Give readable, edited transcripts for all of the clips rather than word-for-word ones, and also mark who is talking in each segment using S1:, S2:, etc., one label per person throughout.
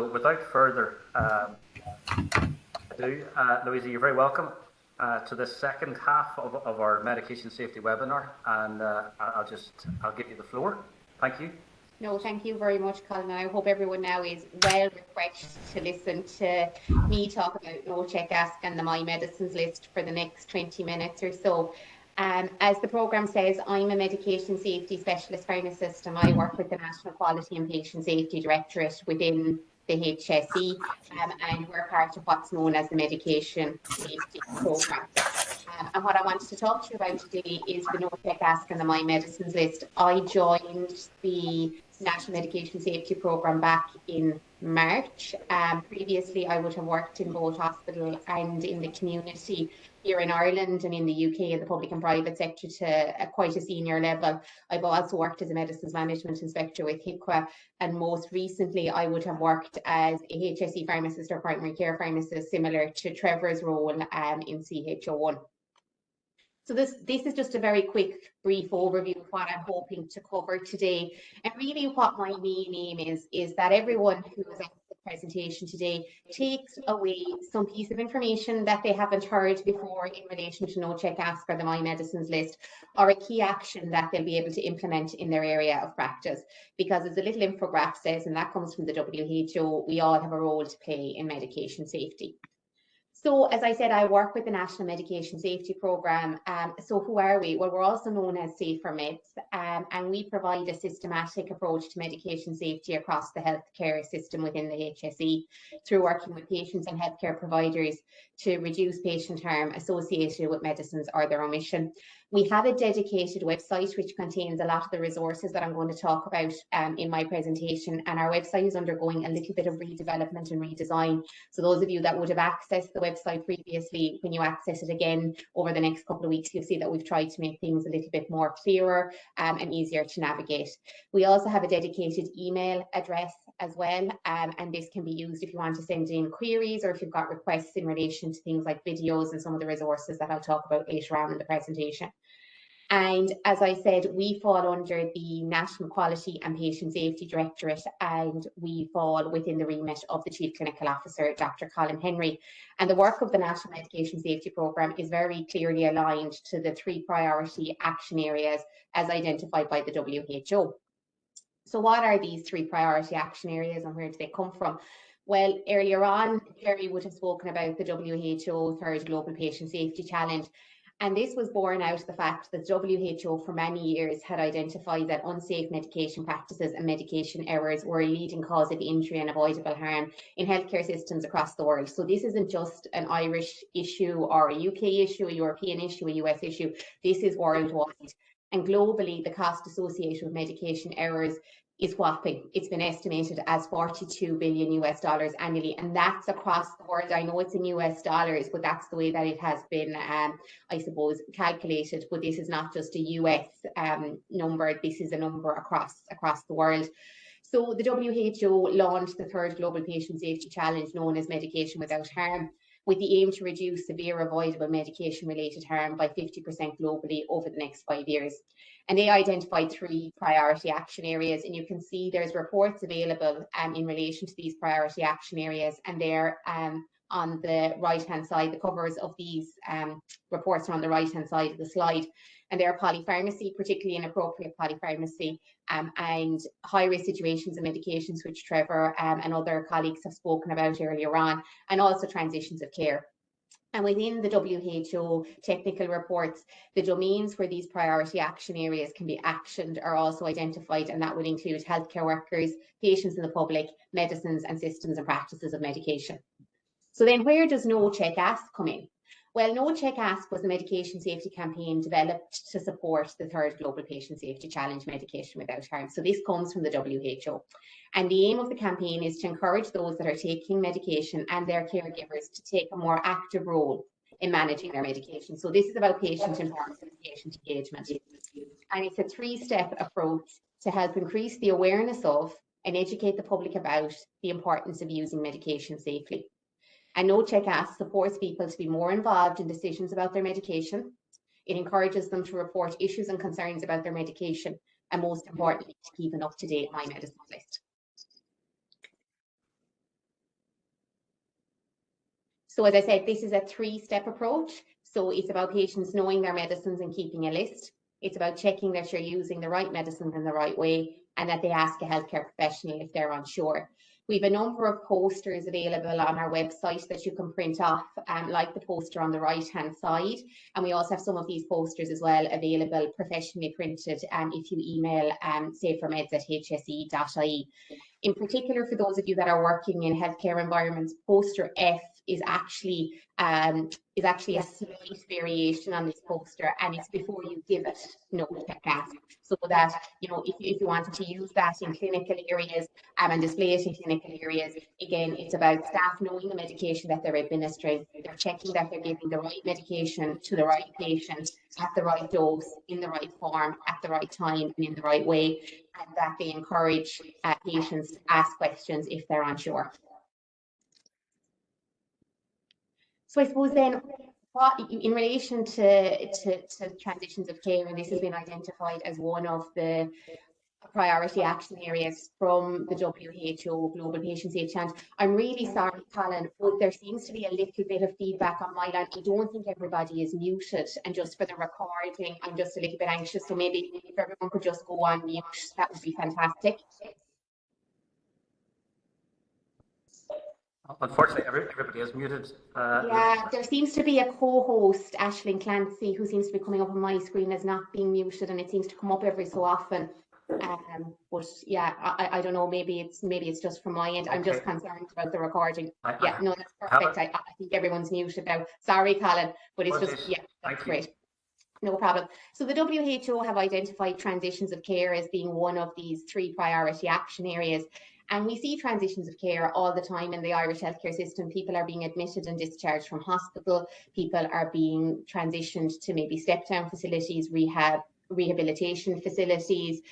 S1: Without further ado, Louise, you're very welcome to the second half of our medication safety webinar, and I'll give you the floor. Thank you.
S2: No, thank you very much, Colin. I hope everyone now is well refreshed to listen to me talk about No Check Ask and the My Medicines list for the next 20 minutes or so. As the programme says, I'm a medication safety specialist pharmacist, and I work with the National Quality and Patient Safety Directorate within the HSE, and we're part of what's known as the Medication Safety Programme. And what I wanted to talk to you about today is the No Check Ask and the My Medicines list. I joined the National Medication Safety Programme back in March. Previously, I would have worked in both hospital and in the community here in Ireland and in the UK in the public and private sector to quite a senior level. I've also worked as a medicines management inspector with HIQA, and most recently I would have worked as a HSE pharmacist or primary care pharmacist, similar to Trevor's role in CHO1. So this is just a very quick, brief overview of what I'm hoping to cover today. And really what my main aim is that everyone who is at the presentation today takes away some piece of information that they haven't heard before in relation to No Check Ask or the My Medicines list, or a key action that they'll be able to implement in their area of practice. Because as a little infograph says, and that comes from the WHO, we all have a role to play in medication safety. So, as I said, I work with the National Medication Safety Programme. So who are we? Well, we're also known as Safer Meds, and we provide a systematic approach to medication safety across the healthcare system within the HSE through working with patients and healthcare providers to reduce patient harm associated with medicines or their omission. We have a dedicated website which contains a lot of the resources that I'm going to talk about in my presentation, and our website is undergoing a little bit of redevelopment and redesign. So those of you that would have accessed the website previously, when you access it again over the next couple of weeks, you'll see that we've tried to make things a little bit more clearer and easier to navigate. We also have a dedicated email address as well, and this can be used if you want to send in queries or if you've got requests in relation to things like videos and some of the resources that I'll talk about later on in the presentation. And as I said, we fall under the National Quality and Patient Safety Directorate, and we fall within the remit of the Chief Clinical Officer, Dr. Colin Henry. And the work of the National Medication Safety Programme is very clearly aligned to the 3 priority action areas as identified by the WHO. So what are these 3 priority action areas and where do they come from? Well, earlier on, Kerry would have spoken about the WHO 3rd Global Patient Safety Challenge. And this was born out of the fact that WHO for many years had identified that unsafe medication practices and medication errors were a leading cause of injury and avoidable harm in healthcare systems across the world. So this isn't just an Irish issue or a UK issue, a European issue, a US issue. This is worldwide. And globally, the cost associated with medication errors is whopping. It's been estimated as $42 billion annually, and that's across the world. I know it's in US dollars, but that's the way that it has been, I suppose, calculated. But this is not just a US number. This is a number across the world. So the WHO launched the 3rd Global Patient Safety Challenge, known as Medication Without Harm, with the aim to reduce severe avoidable medication-related harm by 50% globally over the next 5 years. And they identified 3 priority action areas, and you can see there's reports available in relation to these priority action areas, and they're on the right-hand side. The covers of these reports are on the right-hand side of the slide. And they're polypharmacy, particularly inappropriate polypharmacy, and high-risk situations and medications, which Trevor and other colleagues have spoken about earlier on, and also transitions of care. And within the WHO technical reports, the domains where these priority action areas can be actioned are also identified, and that would include healthcare workers, patients in the public, medicines and systems and practices of medication. So then where does No Check Ask come in? Well, No Check Ask was a medication safety campaign developed to support the 3rd Global Patient Safety Challenge, Medication Without Harm. So this comes from the WHO. And the aim of the campaign is to encourage those that are taking medication and their caregivers to take a more active role in managing their medication. So this is about patient empowerment and patient engagement. And it's a 3-step approach to help increase the awareness of and educate the public about the importance of using medication safely. And No Check Ask supports people to be more involved in decisions about their medication. It encourages them to report issues and concerns about their medication, and most importantly, to keep an up-to-date My Medicines list. So as I said, this is a 3-step approach. So it's about patients knowing their medicines and keeping a list. It's about checking that you're using the right medicines in the right way, and that they ask a healthcare professional if they're unsure. We have a number of posters available on our website that you can print off, like the poster on the right-hand side. And we also have some of these posters as well available professionally printed if you email safermeds@hse.ie. In particular, for those of you that are working in healthcare environments, poster F is actually a slight variation on this poster, and it's before you give it no check ask, so that if you wanted to use that in clinical areas and display it in clinical areas, again, it's about staff knowing the medication that they're administering. They're checking that they're giving the right medication to the right patient at the right dose, in the right form, at the right time, and in the right way, and that they encourage patients to ask questions if they're unsure. So I suppose then, what in relation to transitions of care, and this has been identified as one of the priority action areas from the WHO Global Patient Safety Challenge. I'm really sorry, Colin, but there seems to be a little bit of feedback on my line. I don't think everybody is muted, and just for the recording, I'm just a little bit anxious. So maybe if everyone could just go on mute, that would be fantastic.
S1: Unfortunately, everybody is muted.
S2: Yeah, there seems to be a co-host, Aisling Clancy, who seems to be coming up on my screen as not being muted, and it seems to come up every so often. But yeah, I don't know. Maybe it's just from my end. Okay. I'm just concerned about the recording. No, that's perfect. I think everyone's muted now. Sorry, Colin, but it's just that's great. No problem. So the WHO have identified transitions of care as being one of these 3 priority action areas. And we see transitions of care all the time in the Irish healthcare system. People are being admitted and discharged from hospital. People are being transitioned to maybe step-down facilities, rehabilitation facilities,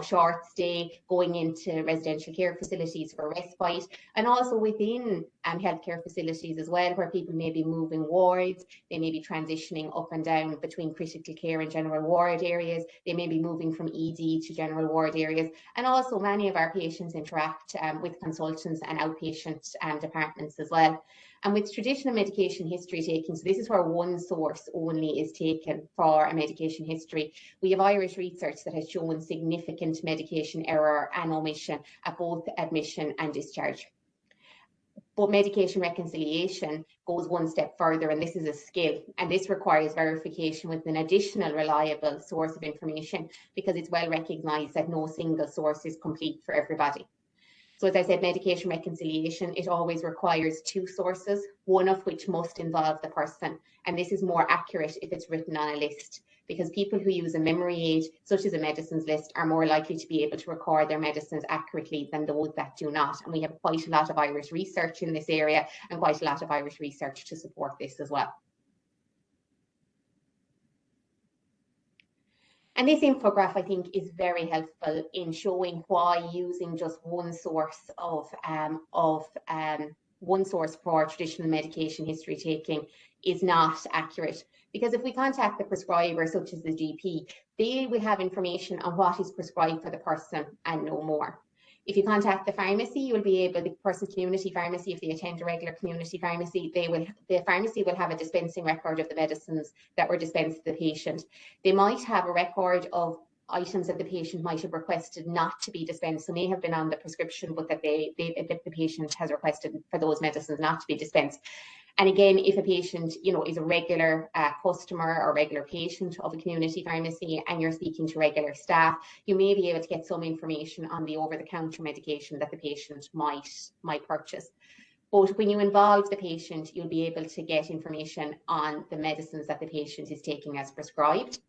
S2: short stay, going into residential care facilities for respite, and also within healthcare facilities as well, where people may be moving wards, they may be transitioning up and down between critical care and general ward areas, they may be moving from ED to general ward areas, and also many of our patients interact with consultants and outpatient departments as well. And with traditional medication history taking, so this is where one source only is taken for a medication history, we have Irish research that has shown significant medication error and omission at both admission and discharge. But medication reconciliation goes one step further, and this is a skill, and this requires verification with an additional reliable source of information, because it's well recognised that no single source is complete for everybody. So as I said, medication reconciliation, it always requires 2 sources, one of which must involve the person. And this is more accurate if it's written on a list, because people who use a memory aid, such as a medicines list, are more likely to be able to record their medicines accurately than those that do not. And we have quite a lot of Irish research in this area, and quite a lot of Irish research to support this as well. And this infograph, I think, is very helpful in showing why using just one source one source for traditional medication history taking is not accurate. Because if we contact the prescriber, such as the GP, they will have information on what is prescribed for the person and no more. If you contact the pharmacy, you will be able, the person's community pharmacy, if they attend a regular community pharmacy, the pharmacy will have a dispensing record of the medicines that were dispensed to the patient. They might have a record of items that the patient might have requested not to be dispensed, so may have been on the prescription, but that the patient has requested for those medicines not to be dispensed. And again, if a patient, is a regular customer or regular patient of a community pharmacy, and you're speaking to regular staff, you may be able to get some information on the over-the-counter medication that the patient might purchase. But when you involve the patient, you'll be able to get information on the medicines that the patient is taking as prescribed.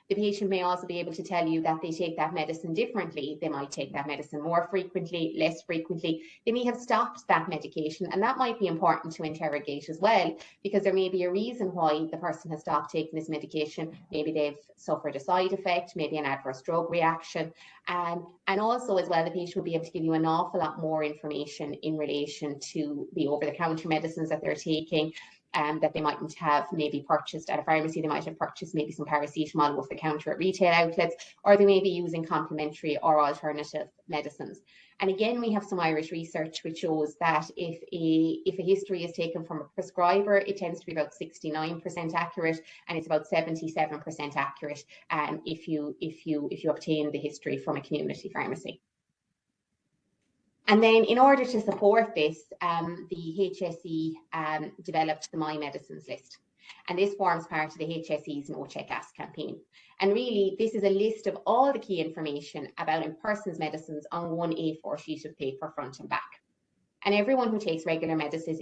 S2: The patient may also be able to tell you that they take that medicine differently. They might take that medicine more frequently, less frequently. They may have stopped that medication, and that might be important to interrogate as well, because there may be a reason why the person has stopped taking this medication. Maybe they've suffered a side effect, maybe an adverse drug reaction. And also as well, the patient will be able to give you an awful lot more information in relation to the over-the-counter medicines that they're taking, that they mightn't have maybe purchased at a pharmacy. They might have purchased maybe some paracetamol off the counter at retail outlets, or they may be using complementary or alternative medicines. And again, we have some Irish research which shows that if a history is taken from a prescriber, it tends to be about 69% accurate, and it's about 77% accurate if you obtain the history from a community pharmacy. And then in order to support this, the HSE developed the My Medicines list. And this forms part of the HSE's No Check Ask campaign. And really, this is a list of all the key information about a person's medicines on one A4 sheet of paper, front and back. And everyone who takes regular medicines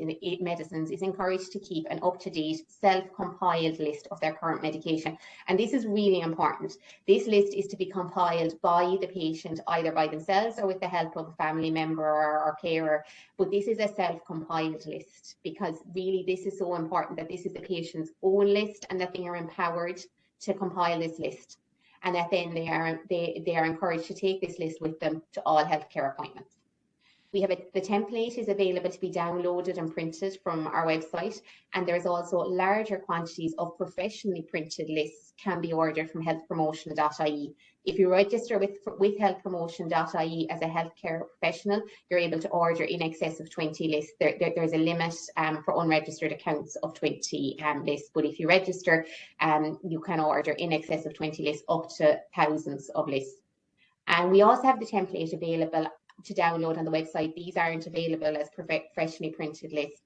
S2: is encouraged to keep an up-to-date, self-compiled list of their current medication. And this is really important. This list is to be compiled by the patient, either by themselves or with the help of a family member or carer. But this is a self-compiled list, because really this is so important, that this is the patient's own list and that they are empowered to compile this list. And that then they are encouraged to take this list with them to all healthcare appointments. We have the template is available to be downloaded and printed from our website, and there's also larger quantities of professionally printed lists can be ordered from healthpromotion.ie. If you register with healthpromotion.ie as a healthcare professional, you're able to order in excess of 20 lists. There's a limit for unregistered accounts of 20 lists, but if you register, you can order in excess of 20 lists up to thousands of lists. And we also have the template available to download on the website. These aren't available as professionally printed lists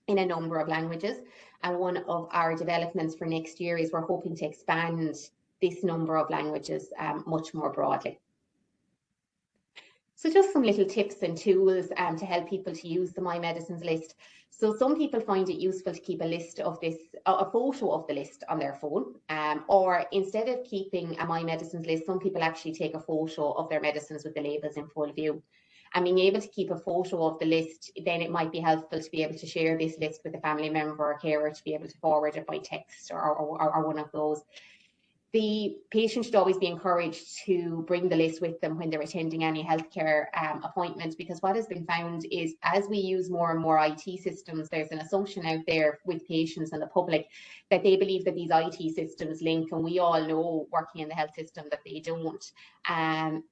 S2: in a number of languages. And one of our developments for next year is we're hoping to expand this number of languages much more broadly. So just some little tips and tools to help people to use the My Medicines list. So some people find it useful to keep a list of this, a photo of the list on their phone, or instead of keeping a My Medicines list, some people actually take a photo of their medicines with the labels in full view. And being able to keep a photo of the list, then it might be helpful to be able to share this list with a family member or carer, to be able to forward it by text or one of those. The patient should always be encouraged to bring the list with them when they're attending any healthcare appointment, because what has been found is as we use more and more IT systems, there's an assumption out there with patients and the public that they believe that these IT systems link, and we all know working in the health system that they don't.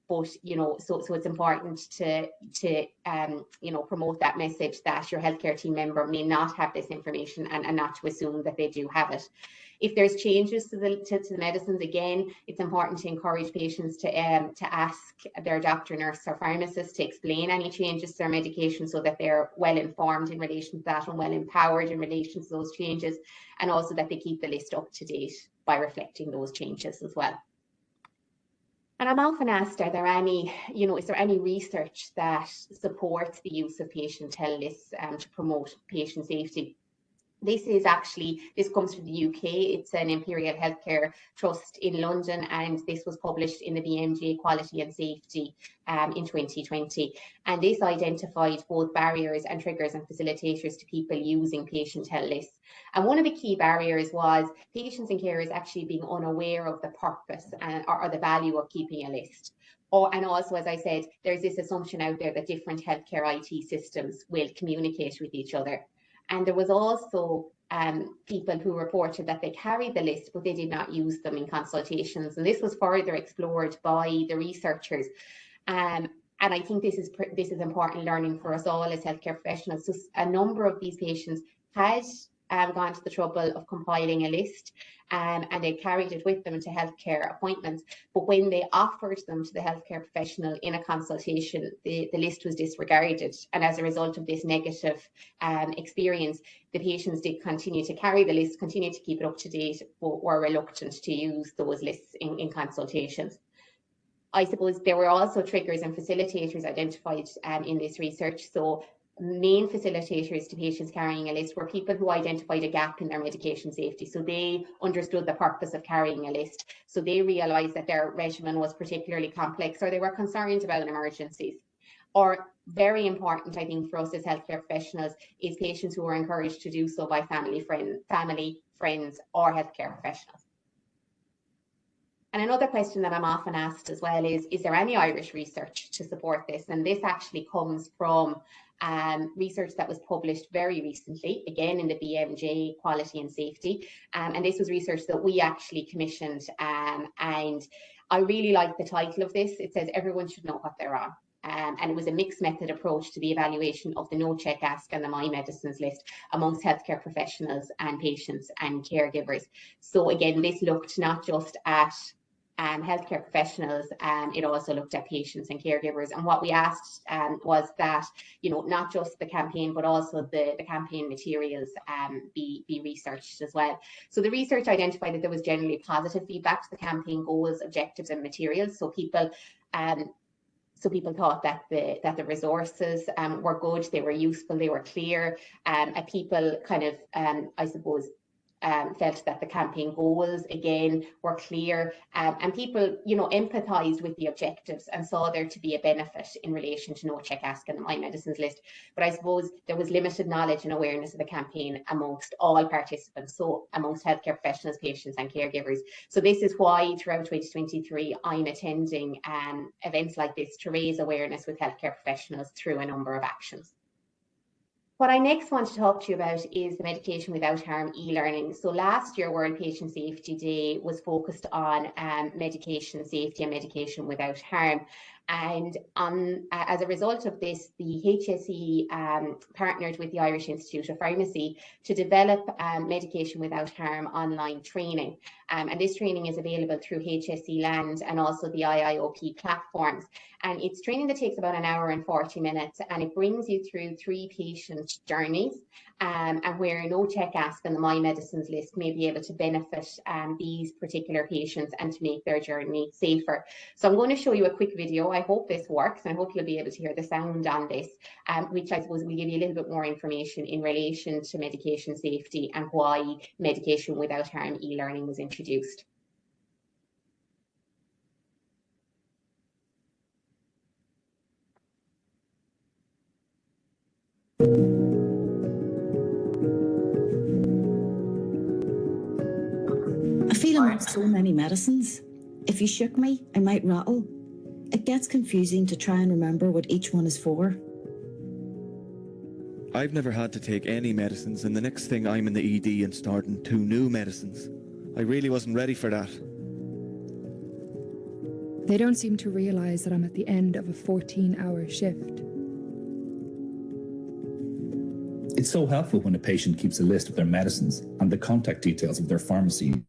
S2: But you know, so it's important to promote that message that your healthcare team member may not have this information, and not to assume that they do have it. If there's changes to the medicines, again, it's important to encourage patients to ask their doctor, nurse or pharmacist to explain any changes to their medication, so that they're well informed in relation to that and well empowered in relation to those changes, and also that they keep the list up to date by reflecting those changes as well. And I'm often asked, are there any, is there any research that supports the use of patient health lists to promote patient safety? This comes from the UK. It's an Imperial Healthcare Trust in London, and this was published in the BMJ Quality and Safety in 2020. And this identified both barriers and triggers and facilitators to people using patient health lists. And one of the key barriers was patients and carers actually being unaware of the purpose or the value of keeping a list. And also, as I said, there's this assumption out there that different healthcare IT systems will communicate with each other. And there was also people who reported that they carried the list, but they did not use them in consultations. And this was further explored by the researchers. And I think this is important learning for us all as healthcare professionals. So a number of these patients had gone to the trouble of compiling a list, and they carried it with them into healthcare appointments. But when they offered them to the healthcare professional in a consultation, the list was disregarded. And as a result of this negative experience, the patients did continue to carry the list, continue to keep it up to date, but were reluctant to use those lists in consultations. I suppose there were also triggers and facilitators identified in this research. So main facilitators to patients carrying a list were people who identified a gap in their medication safety. So they understood the purpose of carrying a list. So they realised that their regimen was particularly complex, or they were concerned about emergencies. Or very important, I think, for us as healthcare professionals is patients who were encouraged to do so by family, friends, or healthcare professionals. And another question that I'm often asked as well is there any Irish research to support this? And this actually comes from research that was published very recently, again in the BMJ Quality and Safety. And this was research that we actually commissioned. And I really like the title of this. It says, everyone should know what they're on. And it was a mixed method approach to the evaluation of the No Check Ask and the My Medicines list amongst healthcare professionals and patients and caregivers. So again, this looked not just at healthcare professionals, it also looked at patients and caregivers. And what we asked was that, you know, not just the campaign, but also the campaign materials be researched as well. So the research identified that there was generally positive feedback to the campaign goals, objectives, and materials. So people thought that the resources were good, they were useful, they were clear, and people kind of, I suppose, felt that the campaign goals again were clear, and people, you know, empathised with the objectives and saw there to be a benefit in relation to No Check Ask and the My Medicines list. But I suppose there was limited knowledge and awareness of the campaign amongst all participants, so amongst healthcare professionals, patients and caregivers. So this is why throughout 2023 I'm attending events like this to raise awareness with healthcare professionals through a number of actions. What I next want to talk to you about is the Medication Without Harm e-learning. So last year, World Patient Safety Day was focused on medication safety and medication without harm. And as a result of this, the HSE partnered with the Irish Institute of Pharmacy to develop medication without harm online training. And this training is available through HSE Land and also the IIOP platforms. And it's training that takes about an hour and 40 minutes, and it brings you through 3 patient journeys, and where No Check Ask and the My Medicines list may be able to benefit these particular patients and to make their journey safer. So I'm going to show you a quick video. I hope this works, and I hope you'll be able to hear the sound on this, which I suppose will give you a little bit more information in relation to medication safety and why Medication Without Harm e-learning was introduced.
S3: I feel I'm on so many medicines. If you shook me, I might rattle. It gets confusing to try and remember what each one is for.
S4: I've never had to take any medicines, and the next thing I'm in the ED and starting 2 new medicines. I really wasn't ready for that.
S5: They don't seem to realise that I'm at the end of a 14-hour shift.
S6: It's so helpful when a patient keeps a list of their medicines and the contact details of their pharmacy.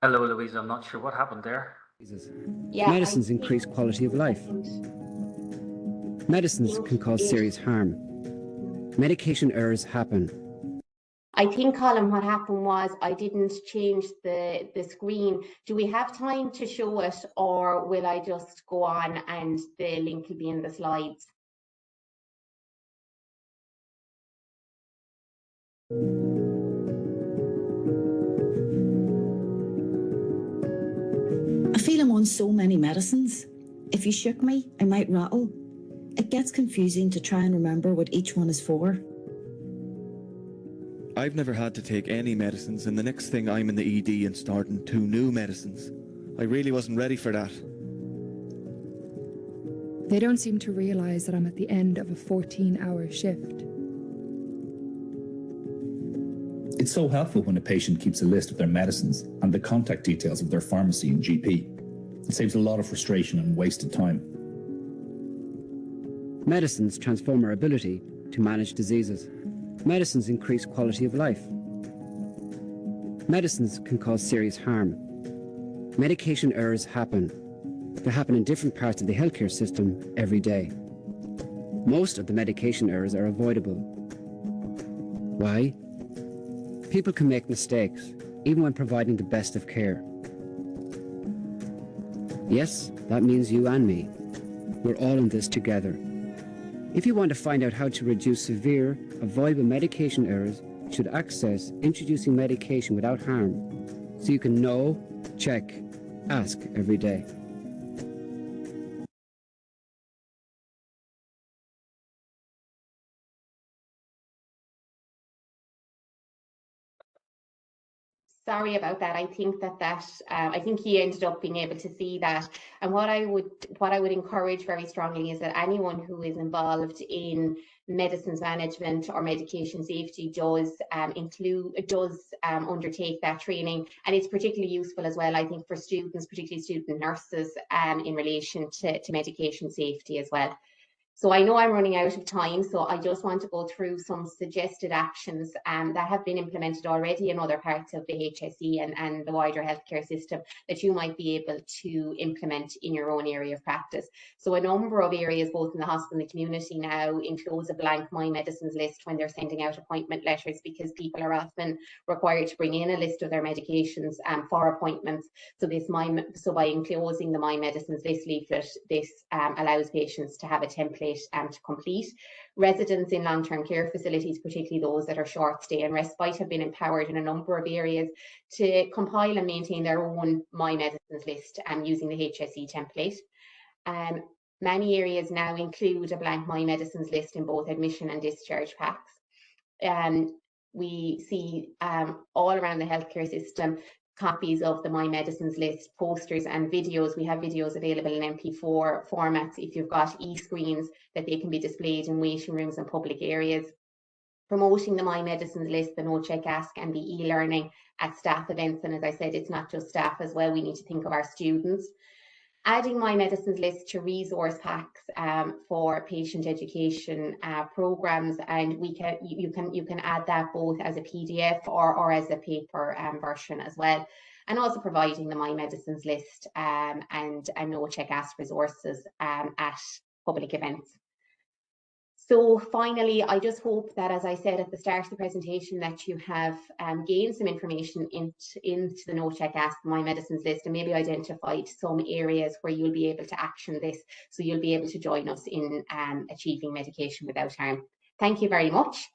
S1: Hello, Louise. I'm not sure what happened there.
S2: Yeah,
S7: Medicines increase quality of life. Medicines can cause serious harm. Medication errors happen.
S2: I think, Colin, what happened was I didn't change the screen. Do we have time to show it, or will I just go on and the link will be in the slides?
S3: I feel I'm on so many medicines. If you shook me, I might rattle. It gets confusing to try and remember what each one is for.
S4: I've never had to take any medicines, and the next thing I'm in the ED and starting 2 new medicines. I really wasn't ready for that.
S5: They don't seem to realise that I'm at the end of a 14-hour shift.
S6: It's so helpful when a patient keeps a list of their medicines and the contact details of their pharmacy and GP. It saves a lot of frustration and wasted time.
S7: Medicines transform our ability to manage diseases. Medicines increase quality of life. Medicines can cause serious harm. Medication errors happen. They happen in different parts of the healthcare system every day. Most of the medication errors are avoidable. Why? People can make mistakes, even when providing the best of care. Yes, that means you and me. We're all in this together. If you want to find out how to reduce severe, avoidable medication errors, you should access Introducing Medication Without Harm, so you can know, check, ask every day.
S2: Sorry about that. I think I think he ended up being able to see that. And what I would encourage very strongly is that anyone who is involved in medicines management or medication safety does undertake that training, and it's particularly useful as well, I think, for students, particularly student nurses, in relation to medication safety as well. So I know I'm running out of time, so I just want to go through some suggested actions that have been implemented already in other parts of the HSE and the wider healthcare system that you might be able to implement in your own area of practice. So a number of areas, both in the hospital and the community now, enclose a blank My Medicines list when they're sending out appointment letters, because people are often required to bring in a list of their medications for appointments. So by enclosing the My Medicines list leaflet, this allows patients to have a template to complete. Residents in long-term care facilities, particularly those that are short stay and respite, have been empowered in a number of areas to compile and maintain their own My Medicines list using the HSE template. Many areas now include a blank My Medicines list in both admission and discharge packs. We see all around the healthcare system copies of the My Medicines list, posters and videos. We have videos available in MP4 formats if you've got e-screens that they can be displayed in waiting rooms and public areas. Promoting the My Medicines list, the No Check Ask and the e-learning at staff events. And as I said, it's not just staff as well. We need to think of our students. Adding My Medicines list to resource packs for patient education programs, and you can add that both as a PDF or as a paper version as well. And also providing the My Medicines list and No Check Ask resources at public events. So finally, I just hope that, as I said at the start of the presentation, that you have gained some information into the No Check Ask My Medicines list, and maybe identified some areas where you'll be able to action this, so you'll be able to join us in achieving medication without harm. Thank you very much.